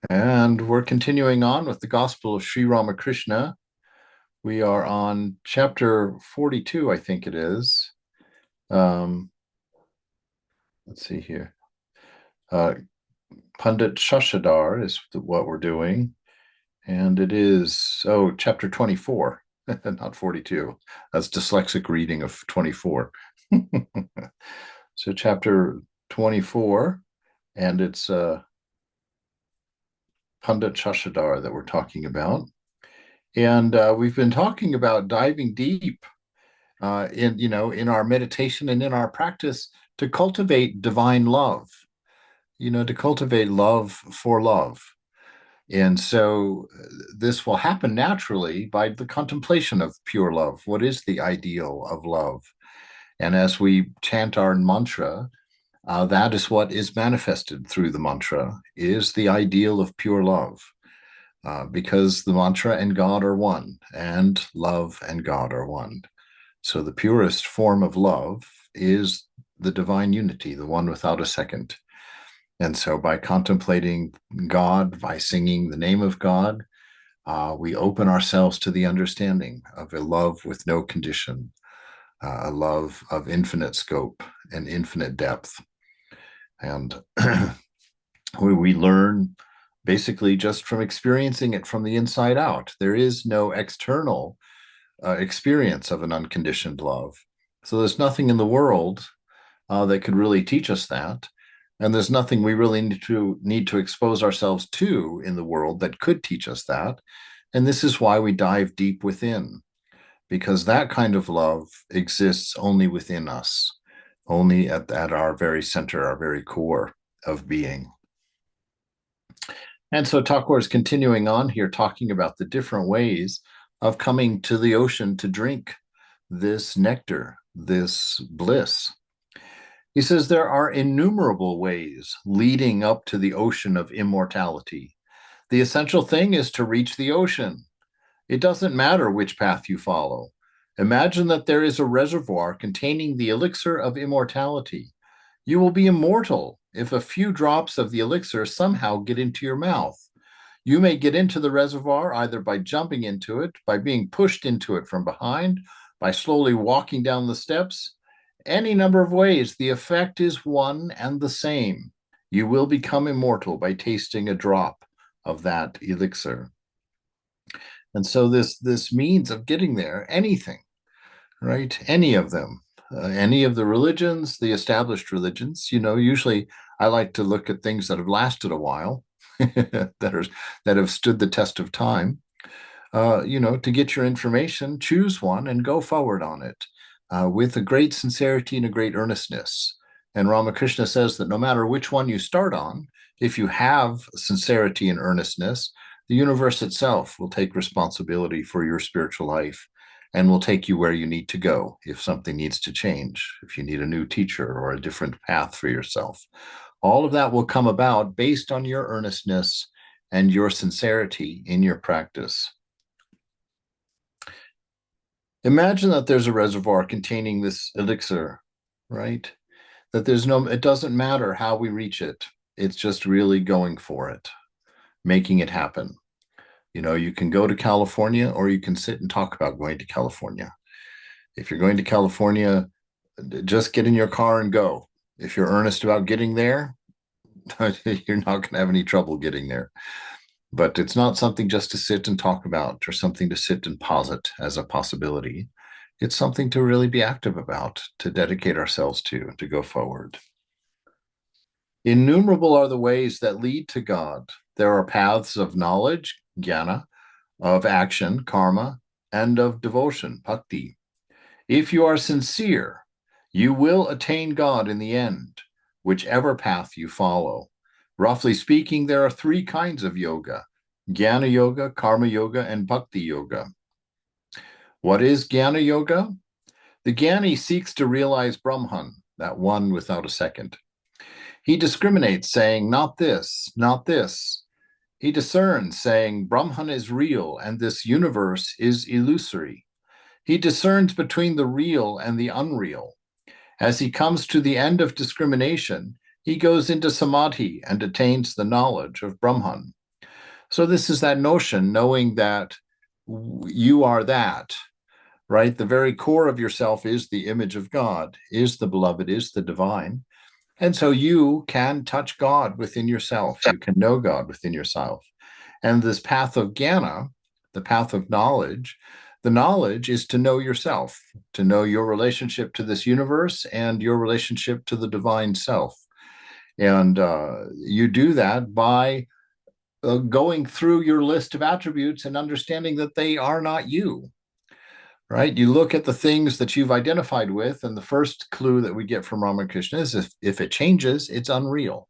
And we're continuing on with the Gospel of Sri Ramakrishna. We are on chapter 42, I think it is. Um, let's see here. Uh, Pandit Shashadhar is what we're doing. And it is, chapter 24, not 42. That's dyslexic reading of 24. So, chapter 24, and it's Pandit Shashadhar that we're talking about. And we've been talking about diving deep in our meditation and in our practice to cultivate divine love, to cultivate love for love. And so this will happen naturally by the contemplation of pure love. What is the ideal of love? And as we chant our mantra, that is what is manifested through the mantra, is the ideal of pure love. Because the mantra and God are one, and love and God are one. So the purest form of love is the divine unity, the one without a second. And so by contemplating God, by singing the name of God, we open ourselves to the understanding of a love with no condition, a love of infinite scope and infinite depth. And we learn basically just from experiencing it from the inside out. There is no external experience of an unconditioned love. So there's nothing in the world that could really teach us that. And there's nothing we really need to expose ourselves to in the world that could teach us that. And this is why we dive deep within, because that kind of love exists only within us, only at our very center, our very core of being. And so Thakur is continuing on here, talking about the different ways of coming to the ocean to drink this nectar, this bliss. He says there are innumerable ways leading up to the ocean of immortality. The essential thing is to reach the ocean. It doesn't matter which path you follow. Imagine that there is a reservoir containing the elixir of immortality. You will be immortal if a few drops of the elixir somehow get into your mouth. You may get into the reservoir either by jumping into it, by being pushed into it from behind, by slowly walking down the steps. Any number of ways, the effect is one and the same. You will become immortal by tasting a drop of that elixir. And so this means of getting there, anything, right? Any of them, any of the religions, the established religions. Usually I like to look at things that have lasted a while, that have stood the test of time. To get your information, choose one and go forward on it with a great sincerity and a great earnestness. And Ramakrishna says that no matter which one you start on, if you have sincerity and earnestness, the universe itself will take responsibility for your spiritual life and will take you where you need to go if something needs to change, if you need a new teacher or a different path for yourself. All of that will come about based on your earnestness and your sincerity in your practice. Imagine that there's a reservoir containing this elixir, right? It doesn't matter how we reach it. It's just really going for it, making it happen. You can go to California or you can sit and talk about going to California. If you're going to California, just get in your car and go. If you're earnest about getting there, you're not going to have any trouble getting there. But it's not something just to sit and talk about or something to sit and posit as a possibility. It's something to really be active about, to dedicate ourselves to go forward. Innumerable are the ways that lead to God. There are paths of knowledge, jnana, of action, karma, and of devotion, bhakti. If you are sincere, you will attain God in the end, whichever path you follow. Roughly speaking, there are three kinds of yoga: Jnana Yoga, Karma Yoga, and Bhakti Yoga. What is Jnana Yoga? The Jnani seeks to realize Brahman, that one without a second. He discriminates, saying, not this, not this. He discerns, saying, Brahman is real and this universe is illusory. He discerns between the real and the unreal. As he comes to the end of discrimination, he goes into samadhi and attains the knowledge of Brahman. So this is that notion, knowing that you are that, right? The very core of yourself is the image of God, is the beloved, is the divine. And so you can touch God within yourself. You can know God within yourself. And this path of Jnana, the path of knowledge, the knowledge is to know yourself, to know your relationship to this universe and your relationship to the divine self. And you do that by going through your list of attributes and understanding that they are not you, right? You look at the things that you've identified with, and the first clue that we get from Ramakrishna is if it changes, it's unreal,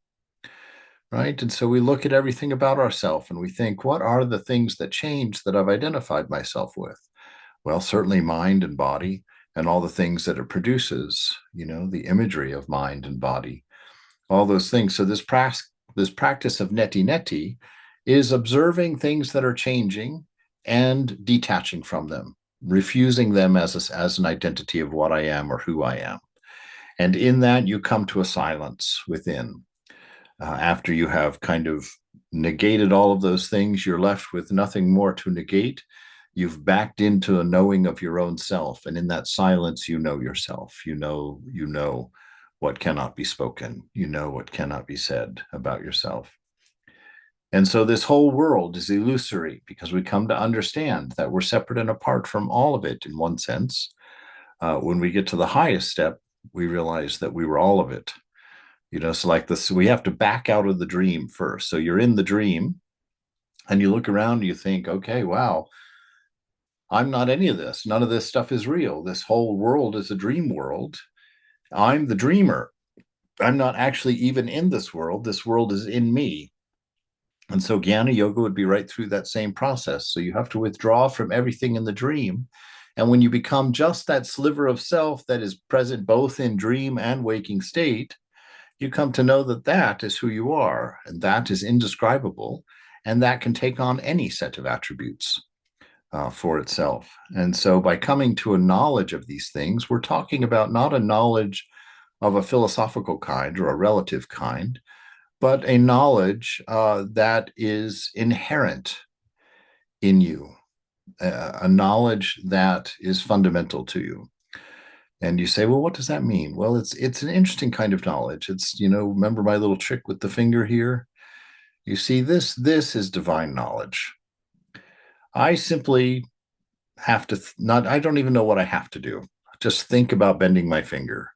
right? And so we look at everything about ourselves and we think, what are the things that change that I've identified myself with? Well, certainly mind and body and all the things that it produces, the imagery of mind and body, all those things. So this practice of neti neti is observing things that are changing and detaching from them, refusing them as an identity of what I am or who I am. And in that, you come to a silence within. After you have kind of negated all of those things, you're left with nothing more to negate. You've backed into a knowing of your own self. And in that silence, you know yourself. You know what cannot be spoken. You know what cannot be said about yourself. And so this whole world is illusory because we come to understand that we're separate and apart from all of it in one sense. When we get to the highest step, we realize that we were all of it. So like this, we have to back out of the dream first. So you're in the dream and you look around and you think, okay, wow, I'm not any of this. None of this stuff is real. This whole world is a dream world. I'm the dreamer. I'm not actually even in this world. This world is in me. And so Jnana Yoga would be right through that same process. So you have to withdraw from everything in the dream. And when you become just that sliver of self that is present both in dream and waking state, you come to know that that is who you are, and that is indescribable, and that can take on any set of attributes for itself. And so by coming to a knowledge of these things, we're talking about not a knowledge of a philosophical kind or a relative kind, but a knowledge that is inherent in you, a knowledge that is fundamental to you. And you say, well, what does that mean? Well, it's an interesting kind of knowledge. It's, remember my little trick with the finger here? You see, this is divine knowledge. I simply have to not, I don't even know what I have to do. Just think about bending my finger.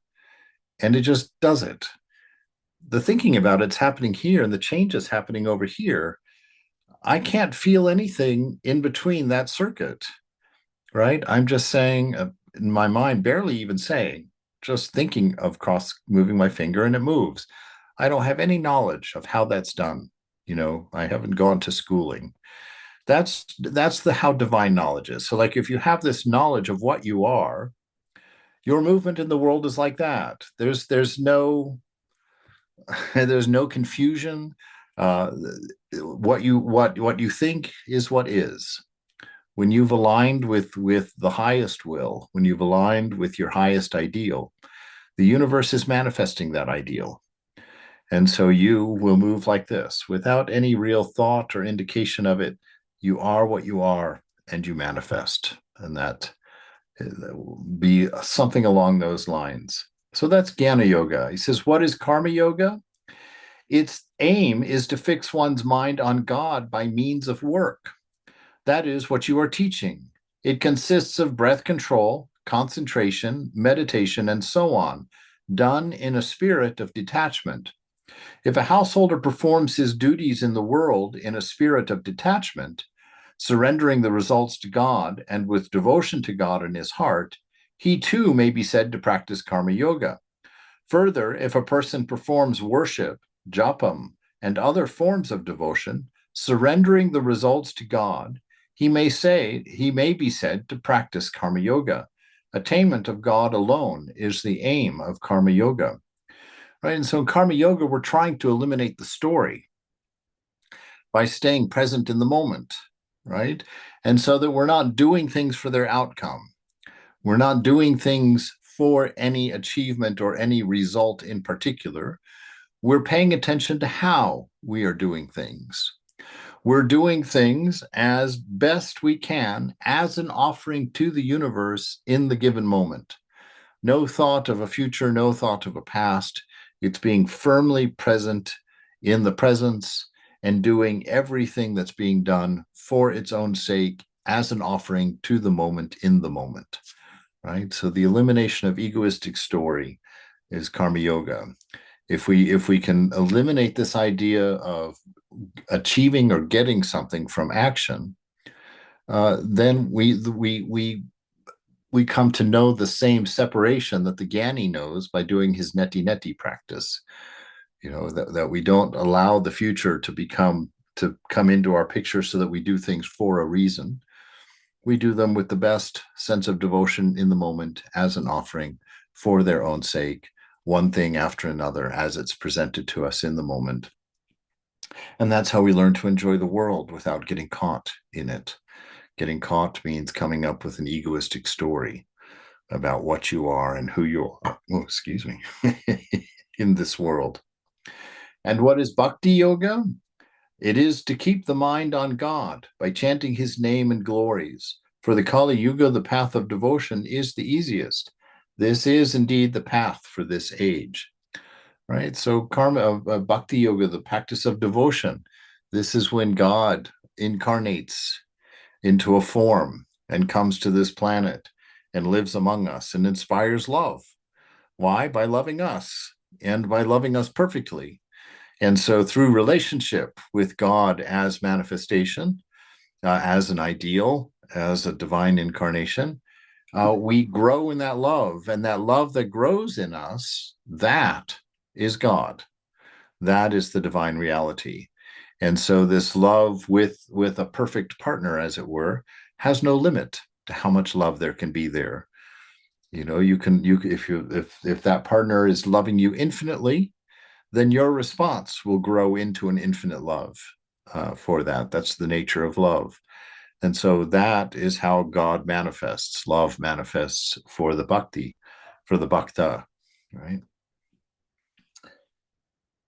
And it just does it. The thinking about it's happening here and the change is happening over here. I can't feel anything in between that circuit, right? I'm just saying in my mind, barely even saying, just thinking of cross moving my finger and it moves. I don't have any knowledge of how that's done. I haven't gone to schooling. That's the how divine knowledge is. So like if you have this knowledge of what you are, your movement in the world is like that. There's no there's no confusion. Uh, what you think is what is. When you've aligned with the highest will, when you've aligned with your highest ideal, the universe is manifesting that ideal. And so you will move like this without any real thought or indication of it. You are what you are and you manifest. And that will be something along those lines. So that's Jnana Yoga. He says, what is Karma Yoga? Its aim is to fix one's mind on God by means of work. That is what you are teaching. It consists of breath control, concentration, meditation, and so on, done in a spirit of detachment. If a householder performs his duties in the world in a spirit of detachment, surrendering the results to God and with devotion to God in his heart, he too may be said to practice karma yoga. Further, if a person performs worship, japam, and other forms of devotion, surrendering the results to God, he may be said to practice karma yoga. Attainment of God alone is the aim of karma yoga. Right? And so in karma yoga, we're trying to eliminate the story by staying present in the moment, right? And so that we're not doing things for their outcome. We're not doing things for any achievement or any result in particular. We're paying attention to how we are doing things. We're doing things as best we can as an offering to the universe in the given moment. No thought of a future, no thought of a past. It's being firmly present in the presence and doing everything that's being done for its own sake as an offering to the moment in the moment, right? So the elimination of egoistic story is karma yoga. If we can eliminate this idea of achieving or getting something from action, then we come to know the same separation that the Gyani knows by doing his neti neti practice. That we don't allow the future to come into our picture so that we do things for a reason. We do them with the best sense of devotion in the moment as an offering for their own sake, one thing after another as it's presented to us in the moment. And that's how we learn to enjoy the world without getting caught in it. Getting caught means coming up with an egoistic story about what you are and who you are. Oh, excuse me, in this world. And what is bhakti yoga? It is to keep the mind on God by chanting his name and glories. For the Kali Yuga, the path of devotion is the easiest. This is indeed the path for this age, right? So bhakti yoga, the practice of devotion. This is when God incarnates into a form and comes to this planet and lives among us and inspires love. Why? By loving us and by loving us perfectly. And so through relationship with God as manifestation, as an ideal, as a divine incarnation, we grow in that love. And that love that grows in us, that is God. That is the divine reality. And so this love with a perfect partner, as it were, has no limit to how much love there can be there. You can if that partner is loving you infinitely, then your response will grow into an infinite love for that. That's the nature of love. And so that is how God manifests. Love manifests for the bhakti, for the bhakta, right?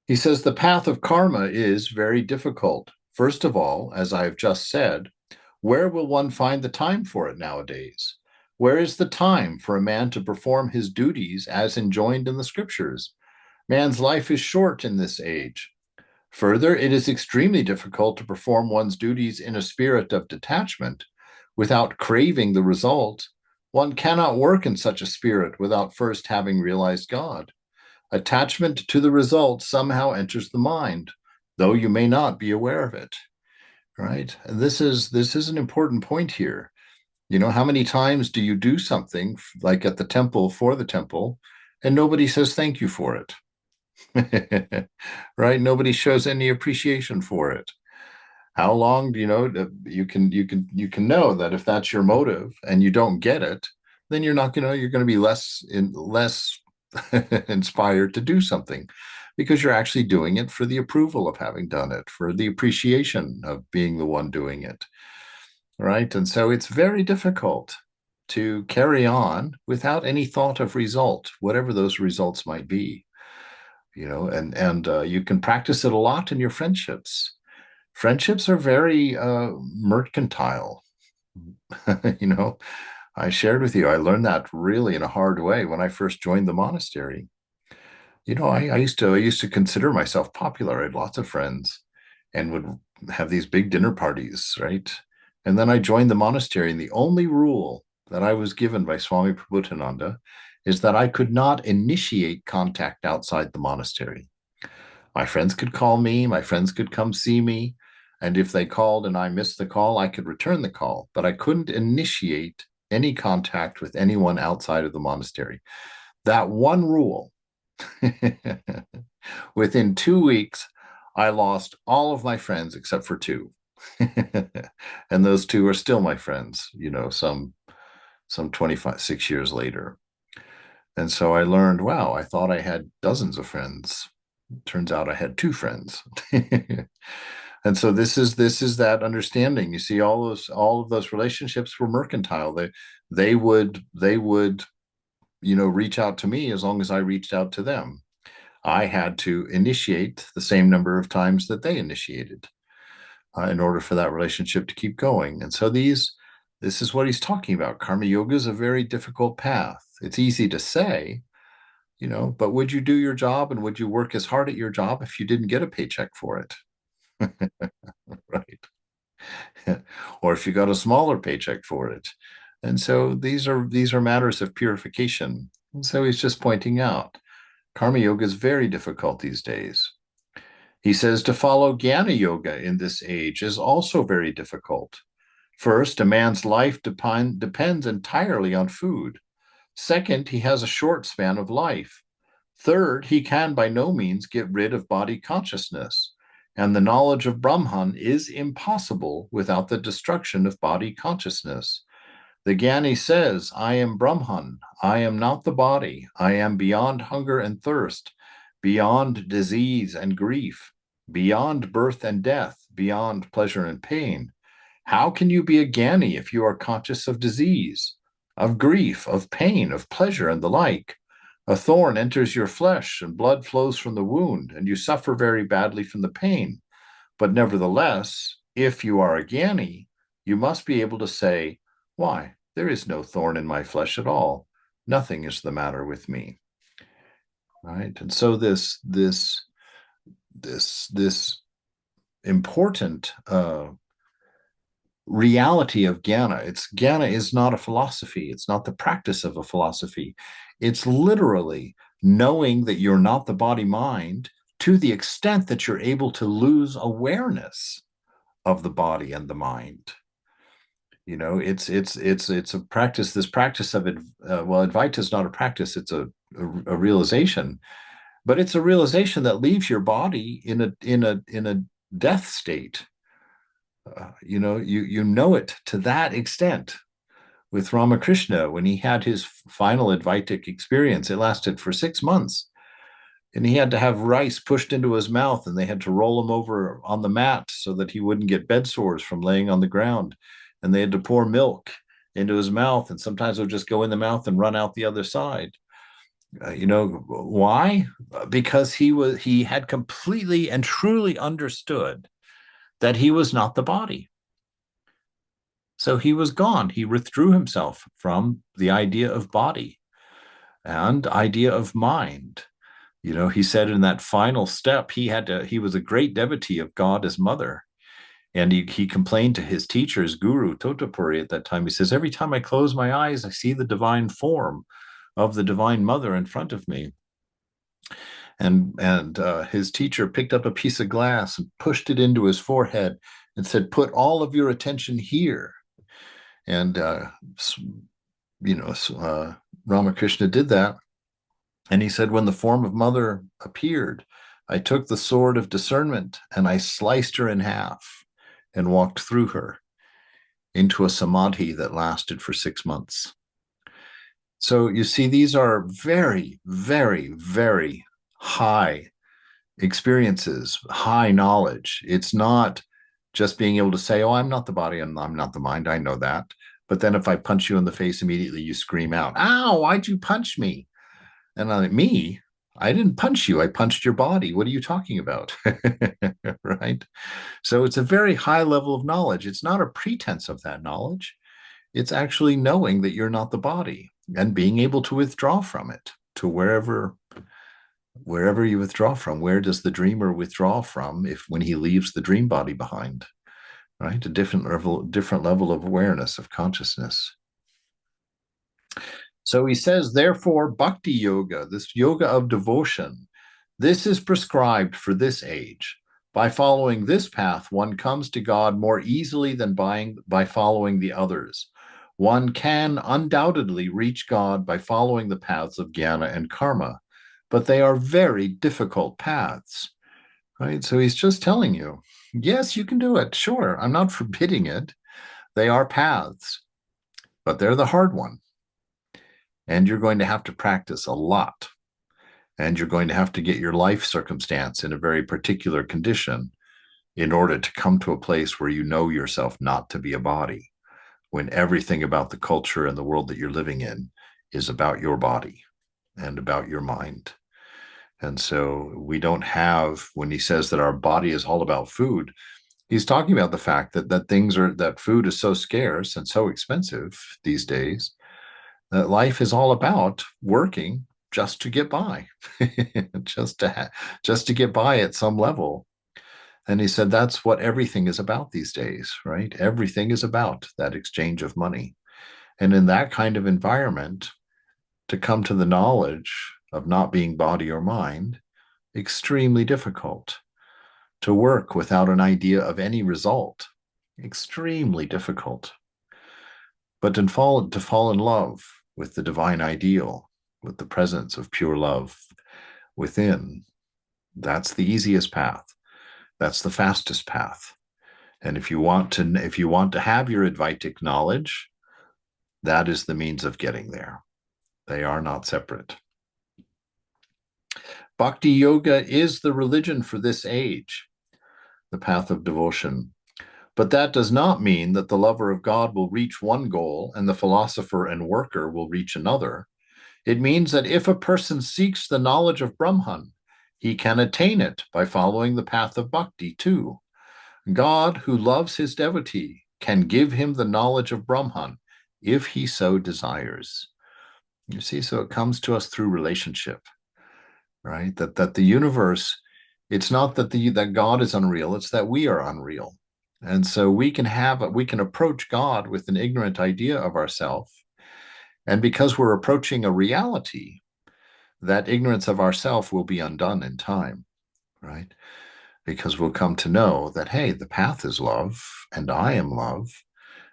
He says the path of karma is very difficult. First of all, as I've just said, where will one find the time for it nowadays? Where is the time for a man to perform his duties as enjoined in the scriptures? Man's life is short in this age. Further, it is extremely difficult to perform one's duties in a spirit of detachment without craving the result. One cannot work in such a spirit without first having realized God. Attachment to the result somehow enters the mind, though you may not be aware of it. Right? And this is an important point here. How many times do you do something like at the temple for the temple, and nobody says thank you for it? Right? Nobody shows any appreciation for it. How long do you know you can know that if that's your motive and you don't get it, then you're going to be less inspired to do something, because you're actually doing it for the approval of having done it, for the appreciation of being the one doing it, right? And so it's very difficult to carry on without any thought of result, whatever those results might be. And you can practice it a lot in your friendships. Friendships are very mercantile. you know I shared with you, I learned that really in a hard way when I first joined the monastery. I used to consider myself popular. I had lots of friends and would have these big dinner parties, right? And then I joined the monastery, and the only rule that I was given by Swami Prabhupada is that I could not initiate contact outside the monastery. My friends could call me, my friends could come see me, and if they called and I missed the call, I could return the call, but I couldn't initiate any contact with anyone outside of the monastery. That one rule. Within 2 weeks, I lost all of my friends except for two. And those two are still my friends, some 25, 6 years later. And so I learned, wow, I thought I had dozens of friends. Turns out I had two friends. And so this is that understanding. You see, all of those relationships were mercantile. They would reach out to me as long as I reached out to them. I had to initiate the same number of times that they initiated. in order for that relationship to keep going. And so this is what he's talking about. Karma yoga is a very difficult path. It's easy to say, but would you do your job and would you work as hard at your job if you didn't get a paycheck for it? Right. Or if you got a smaller paycheck for it. And so these are matters of purification. And so he's just pointing out karma yoga is very difficult these days. He says to follow Jnana yoga in this age is also very difficult. First, a man's life depends entirely on food. Second, he has a short span of life. Third, he can by no means get rid of body consciousness, and the knowledge of Brahman is impossible without the destruction of body consciousness. The Jnani says, I am Brahman, I am not the body, I am beyond hunger and thirst, beyond disease and grief, beyond birth and death, beyond pleasure and pain. How can you be a Jnani if you are conscious of disease, of grief, of pain, of pleasure, and the like? A thorn enters your flesh, and blood flows from the wound, and you suffer very badly from the pain. But nevertheless, if you are a Jnani, you must be able to say, why, there is no thorn in my flesh at all. Nothing is the matter with me. Right? And so this important reality of Jnana is not a philosophy. It's not the practice of a philosophy. It's literally knowing that you're not the body mind to the extent that you're able to lose awareness of the body and the mind. It's a practice. This practice of it, Advaita is not a practice. It's a realization, but it's a realization that leaves your body in a death state. You know it to that extent. With Ramakrishna, when he had his final Advaitic experience, it lasted for 6 months. And he had to have rice pushed into his mouth, and they had to roll him over on the mat so that he wouldn't get bed sores from laying on the ground. And they had to pour milk into his mouth, and sometimes it would just go in the mouth and run out the other side. Why? Because he had completely and truly understood that he was not the body. So he was gone. He withdrew himself from the idea of body and idea of mind. He said in that final step, he was a great devotee of God as mother. And he complained to his teacher's guru, Totapuri, at that time. He says, every time I close my eyes, I see the divine form of the divine mother in front of me. And his teacher picked up a piece of glass and pushed it into his forehead and said, put all of your attention here. And, Ramakrishna did that. And he said, when the form of mother appeared, I took the sword of discernment and I sliced her in half and walked through her into a samadhi that lasted for 6 months. So you see, these are very, very, very high experiences, high knowledge. It's not just being able to say, oh, I'm not the body and I'm not the mind. I know that. But then if I punch you in the face, immediately you scream out, ow, why'd you punch me? And I'm like, me? I didn't punch you. I punched your body. What are you talking about? Right? So it's a very high level of knowledge. It's not a pretense of that knowledge. It's actually knowing that you're not the body and being able to withdraw from it to wherever you withdraw from. Where does the dreamer withdraw from when he leaves the dream body behind? Right? A different level of awareness, of consciousness. So he says, therefore, bhakti yoga, this yoga of devotion, this is prescribed for this age. By following this path, one comes to God more easily than by following the others. One can undoubtedly reach God by following the paths of jnana and karma, but they are very difficult paths, right? So he's just telling you, yes, you can do it. Sure, I'm not forbidding it. They are paths, but they're the hard one. And you're going to have to practice a lot. And you're going to have to get your life circumstance in a very particular condition in order to come to a place where you know yourself not to be a body, when everything about the culture and the world that you're living in is about your body and about your mind. And so we don't have, when he says that our body is all about food, He's talking about the fact that food is so scarce and so expensive these days that life is all about working just to get by, just to get by at some level. And he said that's what everything is about these days, right? Everything is about that exchange of money. And in that kind of environment, to come to the knowledge of not being body or mind, extremely difficult. To work without an idea of any result, extremely difficult. But to fall in love with the divine ideal, with the presence of pure love within, that's the easiest path. That's the fastest path. And if you want to have your Advaitic knowledge, that is the means of getting there. They are not separate. Bhakti yoga is the religion for this age, the path of devotion. But that does not mean that the lover of God will reach one goal and the philosopher and worker will reach another. It means that if a person seeks the knowledge of Brahman, he can attain it by following the path of bhakti too. God, who loves his devotee, can give him the knowledge of Brahman if he so desires. You see, so it comes to us through relationship, right? That the universe, it's not that God is unreal, it's that we are unreal. And so we can approach God with an ignorant idea of ourself. And because we're approaching a reality, that ignorance of ourself will be undone in time, right? Because we'll come to know that, hey, the path is love, and I am love,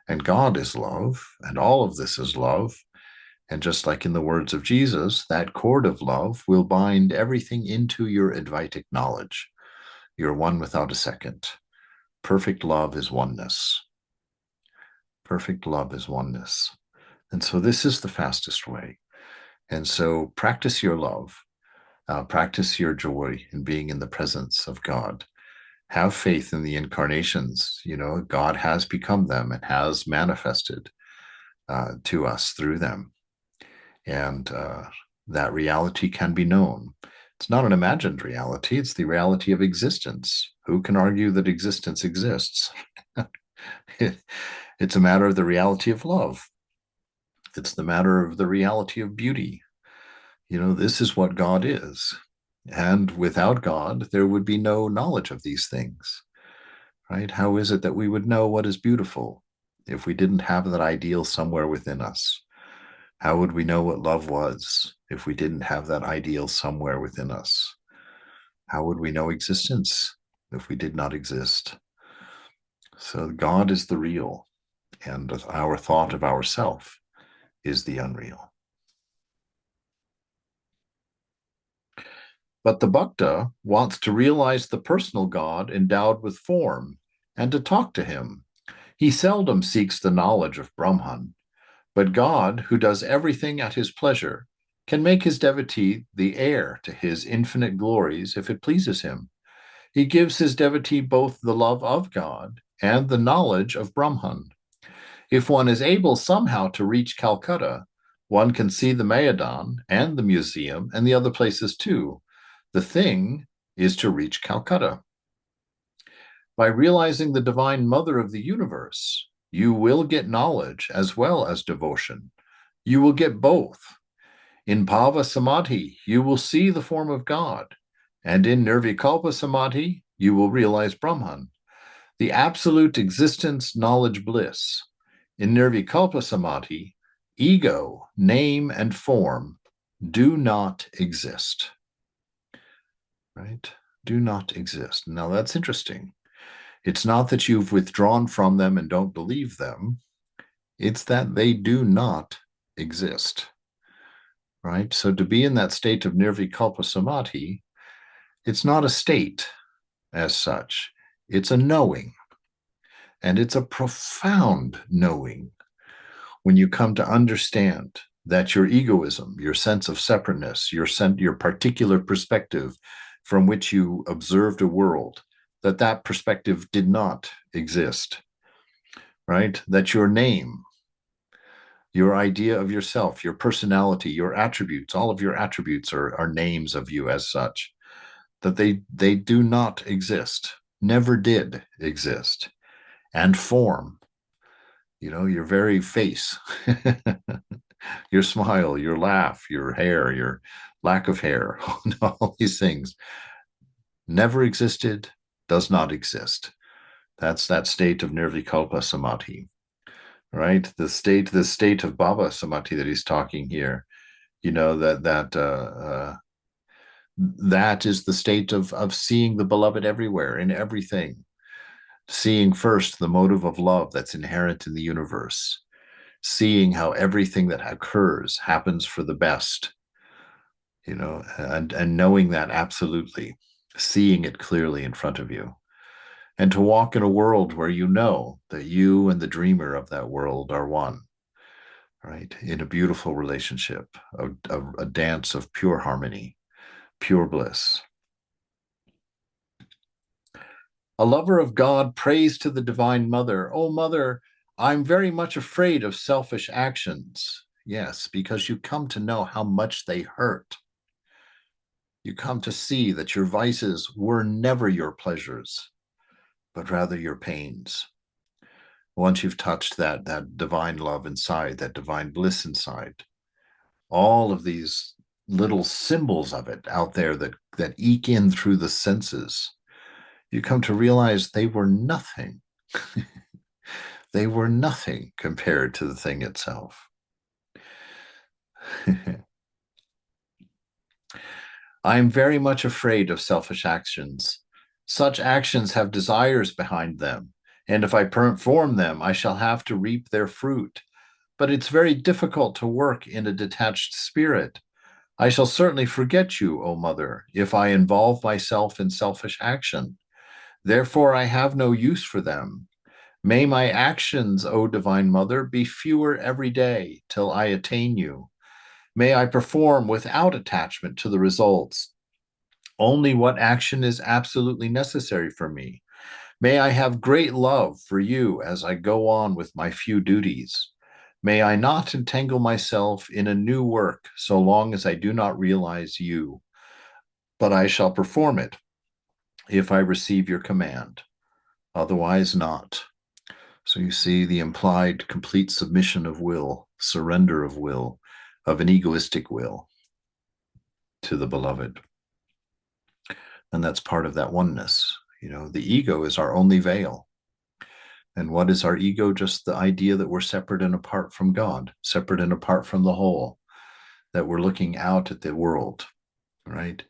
and God is love, and all of this is love. And just like in the words of Jesus, that cord of love will bind everything into your Advaitic knowledge. You're one without a second. Perfect love is oneness. Perfect love is oneness. And so this is the fastest way. And so practice your love, practice your joy in being in the presence of God. Have faith in the incarnations. You know, God has become them and has manifested to us through them. And that reality can be known. It's not an imagined reality, it's the reality of existence. Who can argue that existence exists? It's a matter of the reality of love. It's the matter of the reality of beauty. You know, this is what God is. And without God, there would be no knowledge of these things, right? How is it that we would know what is beautiful if we didn't have that ideal somewhere within us? How would we know what love was if we didn't have that ideal somewhere within us? How would we know existence if we did not exist? So God is the real, and our thought of ourself is the unreal. But the bhakta wants to realize the personal God endowed with form and to talk to him. He seldom seeks the knowledge of Brahman, but God, who does everything at his pleasure, can make his devotee the heir to his infinite glories if it pleases him. He gives his devotee both the love of God and the knowledge of Brahman. If one is able somehow to reach Calcutta, one can see the Maidan and the museum and the other places too. The thing is to reach Calcutta. By realizing the divine mother of the universe, you will get knowledge as well as devotion. You will get both. In Bhava Samadhi, you will see the form of God, and in Nirvikalpa Samadhi, you will realize Brahman, the absolute existence, knowledge, bliss. In Nirvikalpa Samadhi, ego, name, and form do not exist. Right? Do not exist. Now that's interesting. It's not that you've withdrawn from them and don't believe them. It's that they do not exist. Right? So to be in that state of Nirvikalpa Samadhi, it's not a state as such. It's a knowing. And it's a profound knowing when you come to understand that your egoism, your sense of separateness, your particular perspective from which you observed a world, that perspective did not exist, right? That your name, your idea of yourself, your personality, your attributes, all of your attributes are names of you as such, that they do not exist. never did exist. And form, your very face, your smile, your laugh, your hair, your lack of hair, all these things never existed, does not exist. That's that state of nirvikalpa samadhi, right? The state of bhava samadhi that he's talking here. That is the state of seeing the beloved everywhere in everything, seeing first the motive of love that's inherent in the universe, seeing how everything that occurs happens for the best, and knowing that absolutely, seeing it clearly in front of you, and to walk in a world where you know that you and the dreamer of that world are one, right? In a beautiful relationship, a dance of pure harmony, pure bliss. A lover of God prays to the Divine Mother, "Oh, Mother, I'm very much afraid of selfish actions." Yes, because you come to know how much they hurt. You come to see that your vices were never your pleasures, but rather your pains. Once you've touched that divine love inside, that divine bliss inside, all of these little symbols of it out there that eke in through the senses, you come to realize they were nothing. They were nothing compared to the thing itself. I am very much afraid of selfish actions. Such actions have desires behind them, and if I perform them, I shall have to reap their fruit. But it's very difficult to work in a detached spirit. I shall certainly forget you, O Mother, if I involve myself in selfish action. Therefore, I have no use for them. May my actions, O Divine Mother, be fewer every day till I attain you. May I perform without attachment to the results, only what action is absolutely necessary for me. May I have great love for you as I go on with my few duties. May I not entangle myself in a new work so long as I do not realize you, but I shall perform it if I receive your command, otherwise not. So you see the implied complete submission of will, surrender of will, of an egoistic will to the beloved. And that's part of that oneness. The ego is our only veil. And what is our ego? Just the idea that we're separate and apart from God, separate and apart from the whole, that we're looking out at the world, right?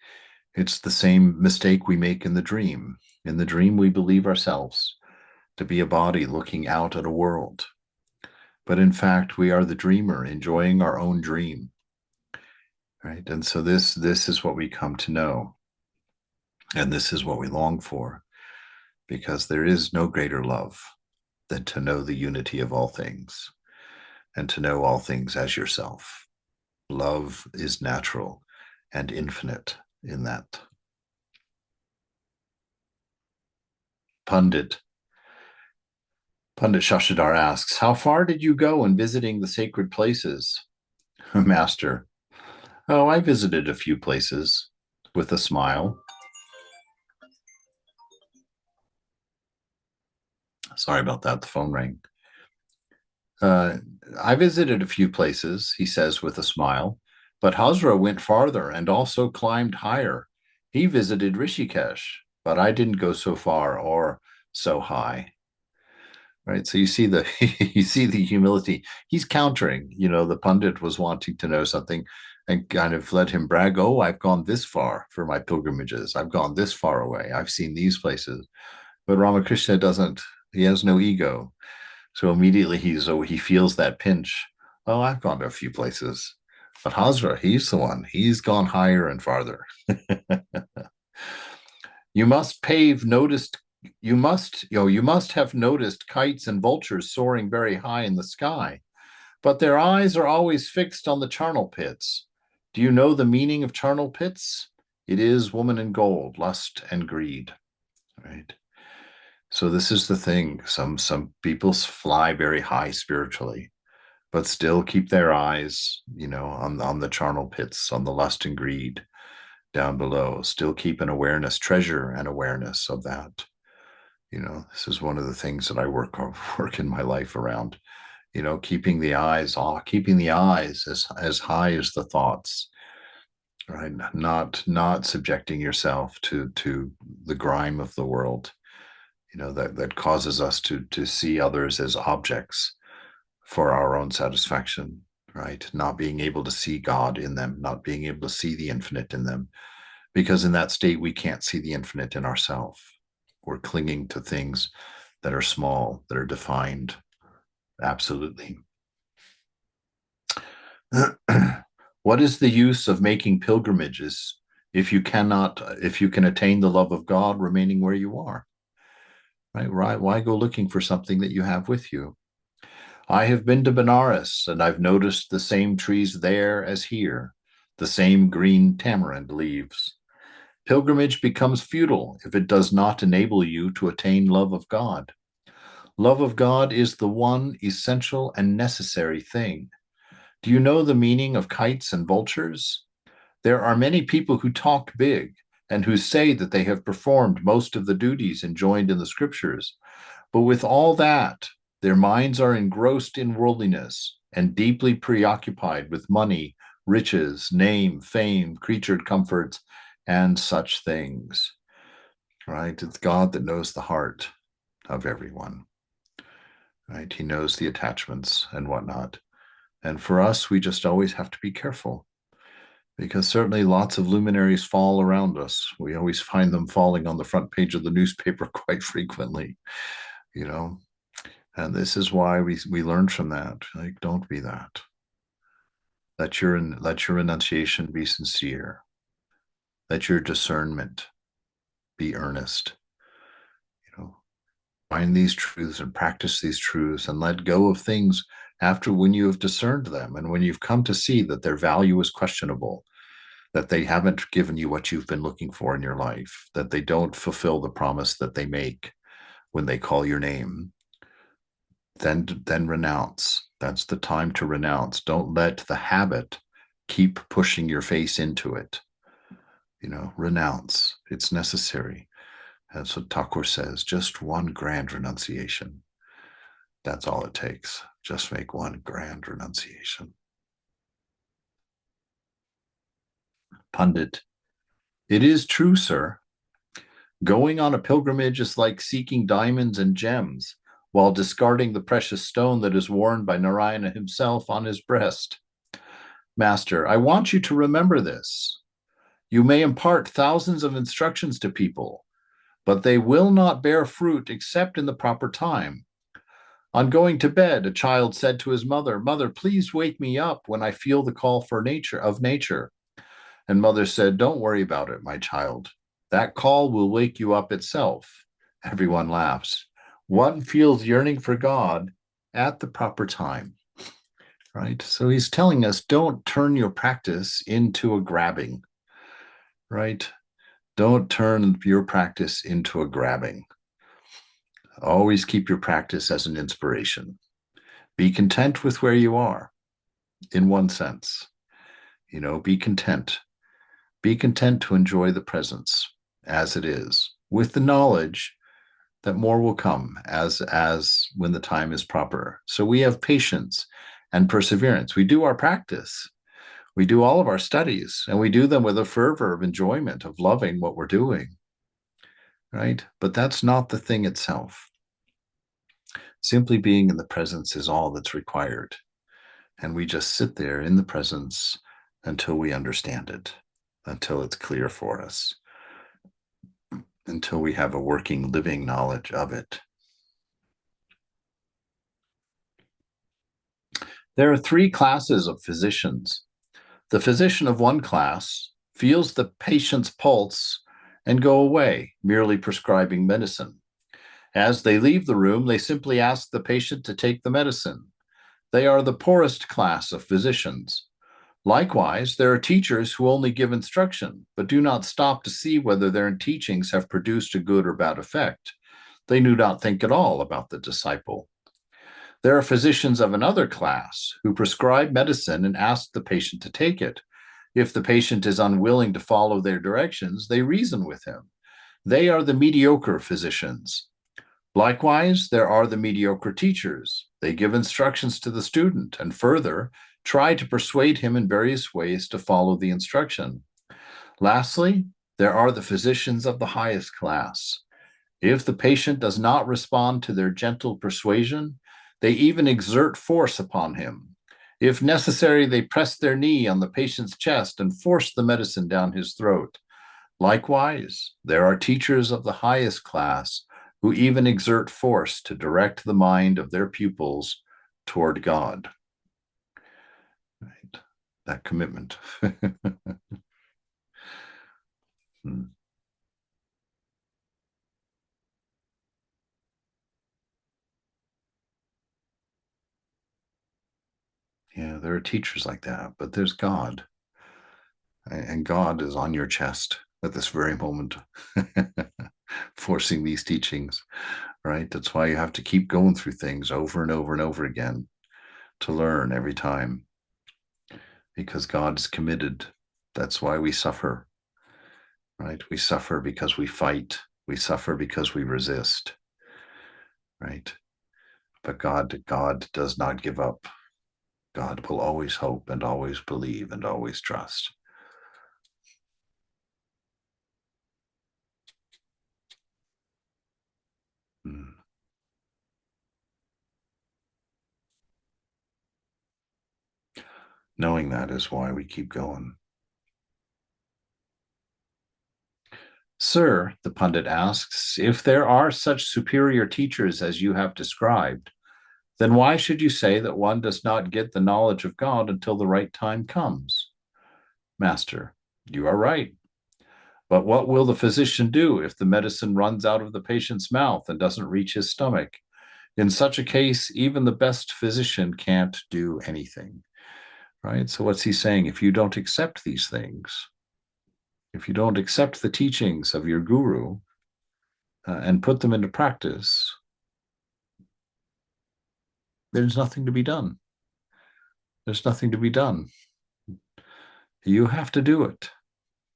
It's the same mistake we make in the dream. In the dream, we believe ourselves to be a body looking out at a world. But in fact, we are the dreamer enjoying our own dream, right? And so this is what we come to know. And this is what we long for, because there is no greater love than to know the unity of all things and to know all things as yourself. Love is natural and infinite in that. Pandit Shashidhar asks, how far did you go in visiting the sacred places? Master, oh, I visited a few places with a smile. Sorry about that. The phone rang. I visited a few places, he says with a smile, but Hazra went farther and also climbed higher. He visited Rishikesh, but I didn't go so far or so high. Right. So you see the you see the humility. He's countering, the pundit was wanting to know something and kind of let him brag, oh, I've gone this far for my pilgrimages. I've gone this far away. I've seen these places. But Ramakrishna doesn't, he has no ego. So immediately he feels that pinch. Oh, I've gone to a few places. But Hazra, he's the one. He's gone higher and farther. You must pave noticed you must have noticed kites and vultures soaring very high in the sky, but their eyes are always fixed on the charnel pits. Do you know the meaning of charnel pits? It is woman and gold, lust and greed. Right? So this is the thing. Some people fly very high spiritually, but still keep their eyes, on the charnel pits, on the lust and greed down below. Still keep an awareness, treasure and awareness of that. This is one of the things that I work in my life around, keeping the eyes off, keeping the eyes as high as the thoughts, right? Not subjecting yourself to the grime of the world, that causes us to see others as objects for our own satisfaction, right? Not being able to see God in them, not being able to see the infinite in them, because in that state we can't see the infinite in ourselves. We're clinging to things that are small, that are defined. Absolutely. What is the use of making pilgrimages if you can attain the love of God remaining where you are? Right? Why go looking for something that you have with you? I have been to Benares, and I've noticed the same trees there as here, the same green tamarind leaves. Pilgrimage becomes futile if it does not enable you to attain love of God. Love of God is the one essential and necessary thing. Do you know the meaning of kites and vultures? There are many people who talk big and who say that they have performed most of the duties enjoined in the scriptures, but with all that, their minds are engrossed in worldliness and deeply preoccupied with money, riches, name, fame, creatured comforts, and such things. Right? It's God that knows the heart of everyone. Right? He knows the attachments and whatnot. And for us, we just always have to be careful, because certainly lots of luminaries fall around us. We always find them falling on the front page of the newspaper quite frequently, you know. And this is why we learn from that. Like, don't be that. Let your renunciation be sincere. Let your discernment be earnest. Find these truths and practice these truths, and let go of things after when you have discerned them and when you've come to see that their value is questionable, that they haven't given you what you've been looking for in your life, that they don't fulfill the promise that they make when they call your name. Then renounce. That's the time to renounce. Don't let the habit keep pushing your face into it. Renounce. It's necessary. That's what Thakur says. Just one grand renunciation. That's all it takes. Just make one grand renunciation. Pundit: it is true, sir. Going on a pilgrimage is like seeking diamonds and gems while discarding the precious stone that is worn by Narayana himself on his breast. Master, I want you to remember this. You may impart thousands of instructions to people, but they will not bear fruit except in the proper time. On going to bed, a child said to his mother, "Mother, please wake me up when I feel the call for nature." And mother said, "Don't worry about it, my child. That call will wake you up itself." Everyone laughs. One feels yearning for God at the proper time, right? So he's telling us, don't turn your practice into a grabbing, right? Don't turn your practice into a grabbing. Always keep your practice as an inspiration. Be content with where you are, in one sense. Be content. Be content to enjoy the presence as it is, with the knowledge that more will come as when the time is proper. So we have patience and perseverance. We do our practice. We do all of our studies, and we do them with a fervor of enjoyment, of loving what we're doing, right? But that's not the thing itself. Simply being in the presence is all that's required. And we just sit there in the presence until we understand it, until it's clear for us, until we have a working, living knowledge of it. There are three classes of physicians. The physician of one class feels the patient's pulse and go away, merely prescribing medicine. As they leave the room, they simply ask the patient to take the medicine. They are the poorest class of physicians. Likewise, there are teachers who only give instruction, but do not stop to see whether their teachings have produced a good or bad effect. They do not think at all about the disciple. There are physicians of another class who prescribe medicine and ask the patient to take it. If the patient is unwilling to follow their directions, they reason with him. They are the mediocre physicians. Likewise, there are the mediocre teachers. They give instructions to the student and further try to persuade him in various ways to follow the instruction. Lastly, there are the physicians of the highest class. If the patient does not respond to their gentle persuasion, they even exert force upon him. If necessary, they press their knee on the patient's chest and force the medicine down his throat. Likewise, there are teachers of the highest class who even exert force to direct the mind of their pupils toward God. Right? That commitment. Yeah, there are teachers like that, but there's God. And God is on your chest at this very moment, forcing these teachings, right? That's why you have to keep going through things over and over and over again to learn every time, because God's committed. That's why we suffer, right? We suffer because we fight. We suffer because we resist, right? But God does not give up. God will always hope and always believe and always trust. Mm. Knowing that is why we keep going. Sir, the pundit asks, if there are such superior teachers as you have described, then why should you say that one does not get the knowledge of God until the right time comes? Master, you are right. But what will the physician do if the medicine runs out of the patient's mouth and doesn't reach his stomach? In such a case, even the best physician can't do anything, right? So what's he saying? If you don't accept these things, if you don't accept the teachings of your guru and put them into practice, there's nothing to be done. There's nothing to be done. You have to do it.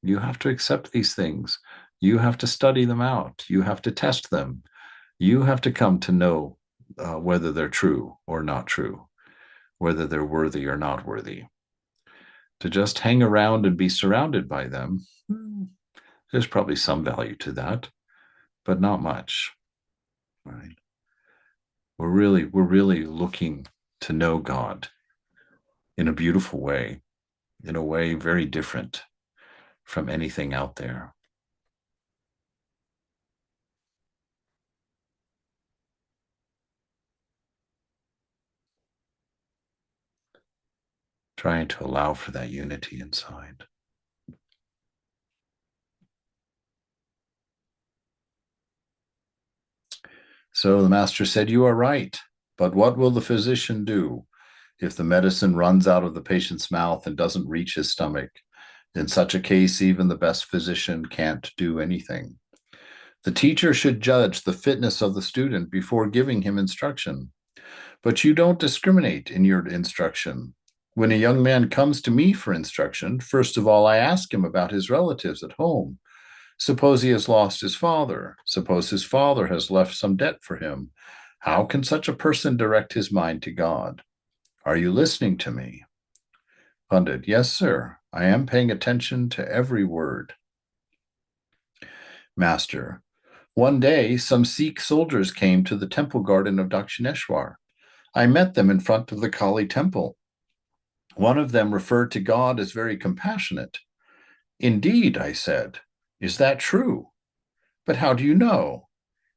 You have to accept these things. You have to study them out. You have to test them. You have to come to know whether they're true or not true, whether they're worthy or not worthy. To just hang around and be surrounded by them, there's probably some value to that, but not much. Right? We're really looking to know God in a beautiful way, in a way very different from anything out there. Trying to allow for that unity inside. So the master said, you are right, but what will the physician do if the medicine runs out of the patient's mouth and doesn't reach his stomach? In such a case, even the best physician can't do anything. The teacher should judge the fitness of the student before giving him instruction. But you don't discriminate in your instruction. When a young man comes to me for instruction, first of all, I ask him about his relatives at home. Suppose he has lost his father. Suppose his father has left some debt for him. How can such a person direct his mind to God? Are you listening to me? Pundit, yes, sir. I am paying attention to every word. Master, one day some Sikh soldiers came to the temple garden of Dakshineshwar. I met them in front of the Kali temple. One of them referred to God as very compassionate. Indeed, I said. Is that true? But how do you know?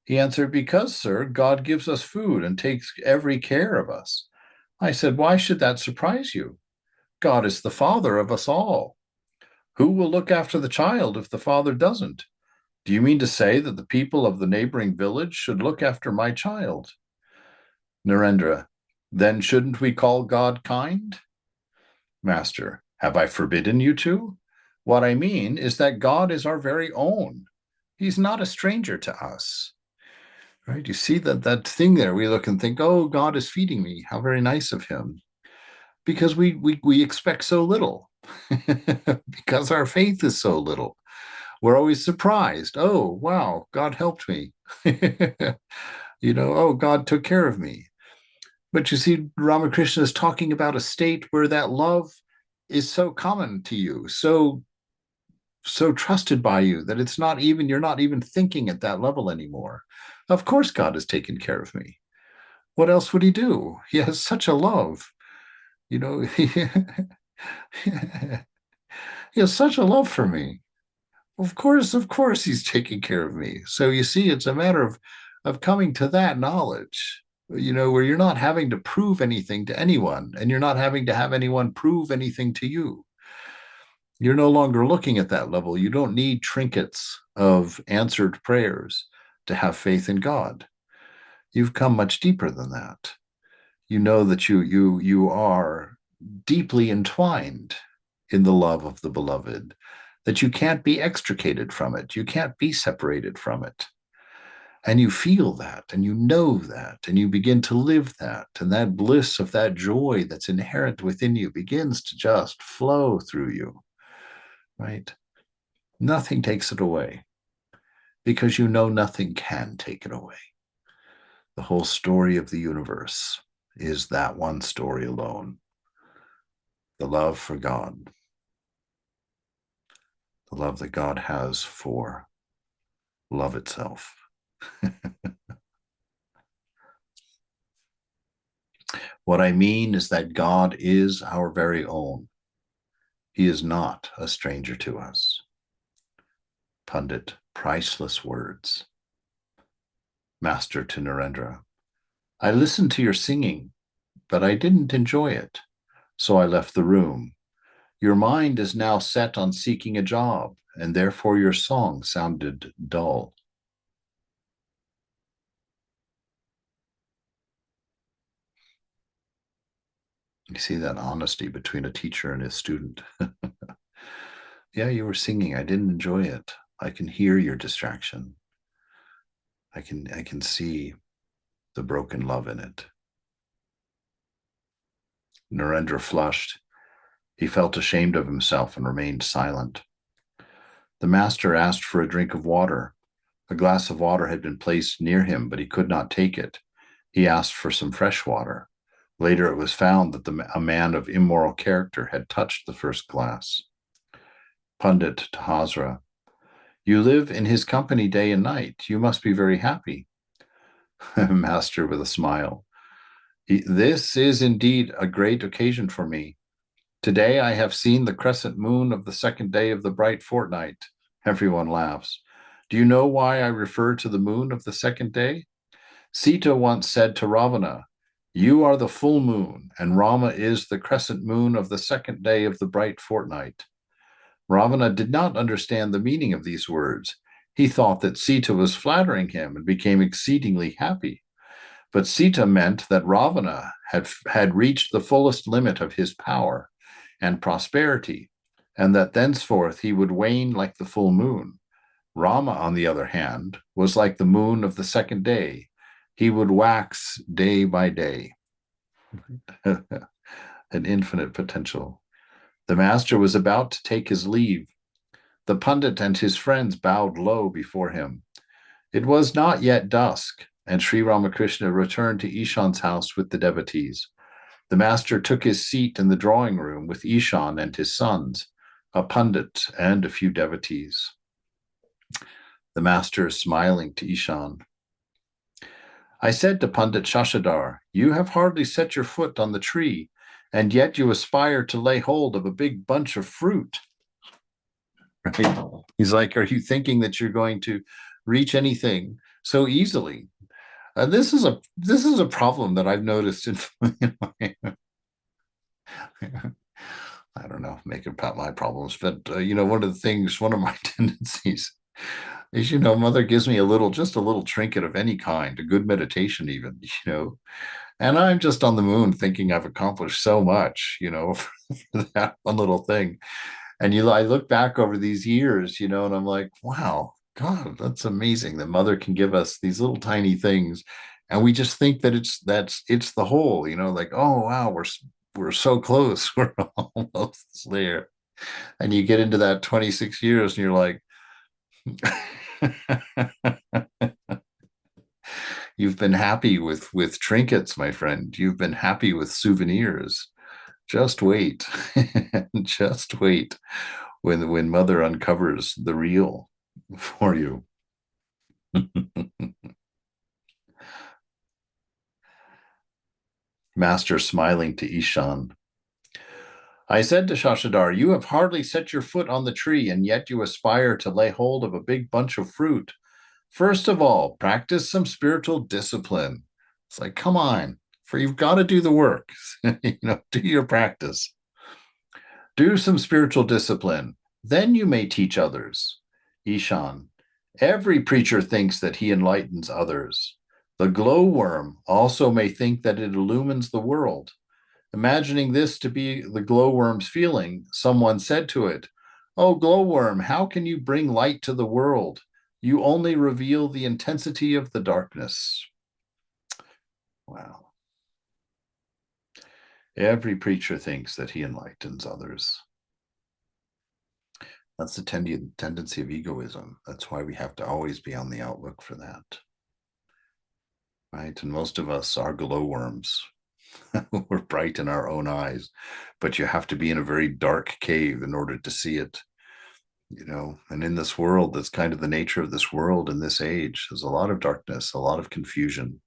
He answered, because, sir, God gives us food and takes every care of us. I said, why should that surprise you? God is the father of us all. Who will look after the child if the father doesn't? Do you mean to say that the people of the neighboring village should look after my child? Narendra, then shouldn't we call God kind? Master, have I forbidden you to? What I mean is that God is our very own. He's not a stranger to us. Right? You see that thing there, we look and think, oh, God is feeding me. How very nice of him. Because we expect so little. Because our faith is so little. We're always surprised. Oh, wow, God helped me. Oh, God took care of me. But you see, Ramakrishna is talking about a state where that love is so common to you, so trusted by you that you're not even thinking at that level anymore. Of course, God has taken care of me. What else would he do? He has such a love. He has such a love for me. Of course, he's taking care of me. So you see, it's a matter of coming to that knowledge, where you're not having to prove anything to anyone, and you're not having to have anyone prove anything to you. You're no longer looking at that level. You don't need trinkets of answered prayers to have faith in God. You've come much deeper than that. You know that you are deeply entwined in the love of the beloved, that you can't be extricated from it. You can't be separated from it. And you feel that, and you know that, and you begin to live that. And that bliss of that joy that's inherent within you begins to just flow through you, right? Nothing takes it away because you know nothing can take it away. The whole story of the universe is that one story alone, the love for God, the love that God has for love itself. What I mean is that God is our very own. He is not a stranger to us. Pundit, priceless words. Master to Narendra, I listened to your singing, but I didn't enjoy it, so I left the room. Your mind is now set on seeking a job, and therefore your song sounded dull. You see that honesty between a teacher and his student. Yeah, you were singing. I didn't enjoy it. I can hear your distraction. I can see the broken love in it. Narendra flushed. He felt ashamed of himself and remained silent. The master asked for a drink of water. A glass of water had been placed near him, but he could not take it. He asked for some fresh water. Later, it was found that a man of immoral character had touched the first glass. Pundit to Hazra, you live in his company day and night. You must be very happy. Master with a smile. This is indeed a great occasion for me. Today I have seen the crescent moon of the second day of the bright fortnight. Everyone laughs. Do you know why I refer to the moon of the second day? Sita once said to Ravana, you are the full moon, and Rama is the crescent moon of the second day of the bright fortnight. Ravana did not understand the meaning of these words. He thought that Sita was flattering him and became exceedingly happy. But Sita meant that Ravana had reached the fullest limit of his power and prosperity, and that thenceforth he would wane like the full moon. Rama, on the other hand, was like the moon of the second day. He would wax day by day. An infinite potential. The master was about to take his leave. The pundit and his friends bowed low before him. It was not yet dusk, and Sri Ramakrishna returned to Ishan's house with the devotees. The master took his seat in the drawing room with Ishan and his sons, a pundit, and a few devotees. The master is smiling to Ishan. I said to Pandit Shashadhar, you have hardly set your foot on the tree, and yet you aspire to lay hold of a big bunch of fruit. Right? He's like, are you thinking that you're going to reach anything so easily? This is a problem that I've noticed in I don't know, make it about my problems, but one of the things, one of my tendencies is, mother gives me just a little trinket of any kind, a good meditation even, and I'm just on the moon thinking I've accomplished so much, for that one little thing. And I look back over these years, and I'm like, wow, God, that's amazing that mother can give us these little tiny things. And we just think that it's the whole, like, oh wow, we're so close, we're almost there. And you get into that 26 years and you're like, You've been happy with trinkets, my friend. You've been happy with souvenirs. Just wait. Just wait when mother uncovers the real for you. Master smiling to Ishan. I said to Shashadar, you have hardly set your foot on the tree, and yet you aspire to lay hold of a big bunch of fruit. First of all, practice some spiritual discipline. It's like, come on, for you've got to do the work. Do your practice. Do some spiritual discipline. Then you may teach others. Ishan, every preacher thinks that he enlightens others. The glowworm also may think that it illumines the world. Imagining this to be the glowworm's feeling, someone said to it, "Oh, glowworm, how can you bring light to the world? You only reveal the intensity of the darkness." Wow. Every preacher thinks that he enlightens others. That's the tendency of egoism. That's why we have to always be on the outlook for that. Right? And most of us are glowworms. We're bright in our own eyes, but you have to be in a very dark cave in order to see it. And in this world, that's kind of the nature of this world in this age. There's a lot of darkness, a lot of confusion,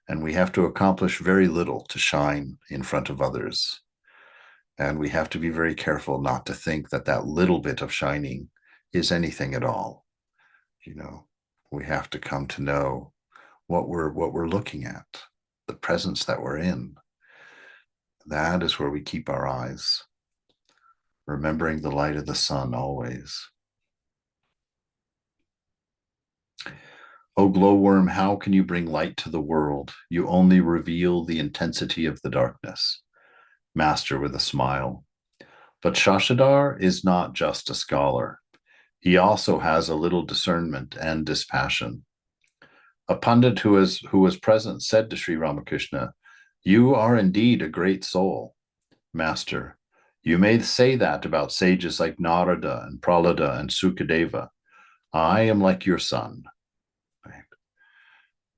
and we have to accomplish very little to shine in front of others. And we have to be very careful not to think that that little bit of shining is anything at all. We have to come to know what we're looking at, the presence that we're in. That is where we keep our eyes, remembering the light of the sun always. Oh, glowworm, how can you bring light to the world? You only reveal the intensity of the darkness. Master with a smile. But Shashadar is not just a scholar. He also has a little discernment and dispassion. A pundit who was present said to Sri Ramakrishna, "You are indeed a great soul." Master, you may say that about sages like Narada and Prahlada and Sukadeva. I am like your son. Right?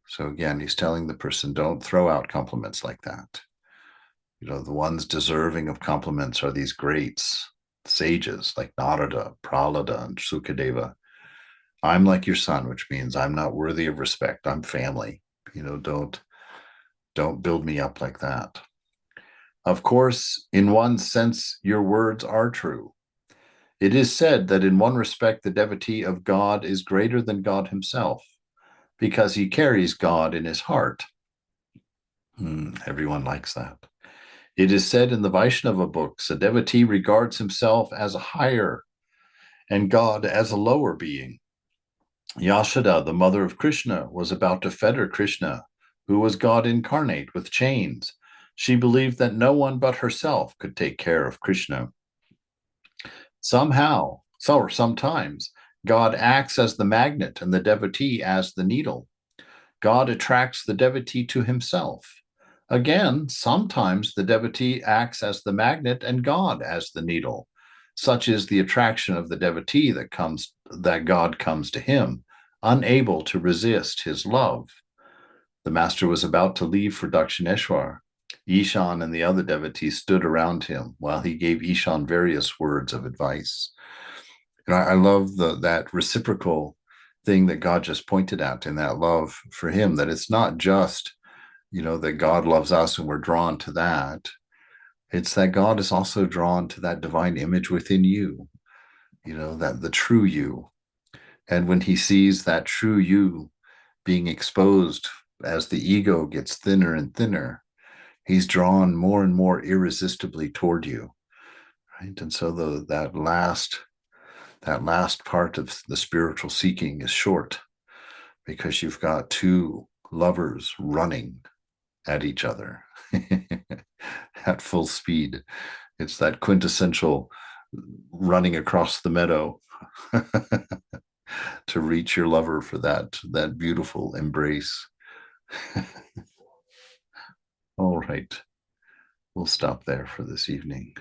So again, he's telling the person, don't throw out compliments like that. The ones deserving of compliments are these greats, sages like Narada, Prahlada, and Sukadeva. I'm like your son, which means I'm not worthy of respect. I'm family. Don't build me up like that. Of course, in one sense, your words are true. It is said that in one respect, the devotee of God is greater than God himself, because he carries God in his heart. Everyone likes that. It is said in the Vaishnava books, a devotee regards himself as a higher and God as a lower being. Yashoda, the mother of Krishna, was about to fetter Krishna, who was God incarnate, with chains. She believed that no one but herself could take care of Krishna. Sometimes, God acts as the magnet and the devotee as the needle. God attracts the devotee to himself. Again, sometimes the devotee acts as the magnet and God as the needle. Such is the attraction of the devotee that God comes to him, unable to resist his love. The master was about to leave for Dakshineshwar. Ishan and the other devotees stood around him while he gave Ishan various words of advice. And I love that reciprocal thing that God just pointed out in that love for him, that it's not just, that God loves us and we're drawn to that. It's that God is also drawn to that divine image within you, that the true you. And when he sees that true you being exposed as the ego gets thinner and thinner, he's drawn more and more irresistibly toward you. Right. And so that last part of the spiritual seeking is short, because you've got two lovers running at each other at full speed. It's that quintessential running across the meadow to reach your lover for that beautiful embrace. All right. We'll stop there for this evening.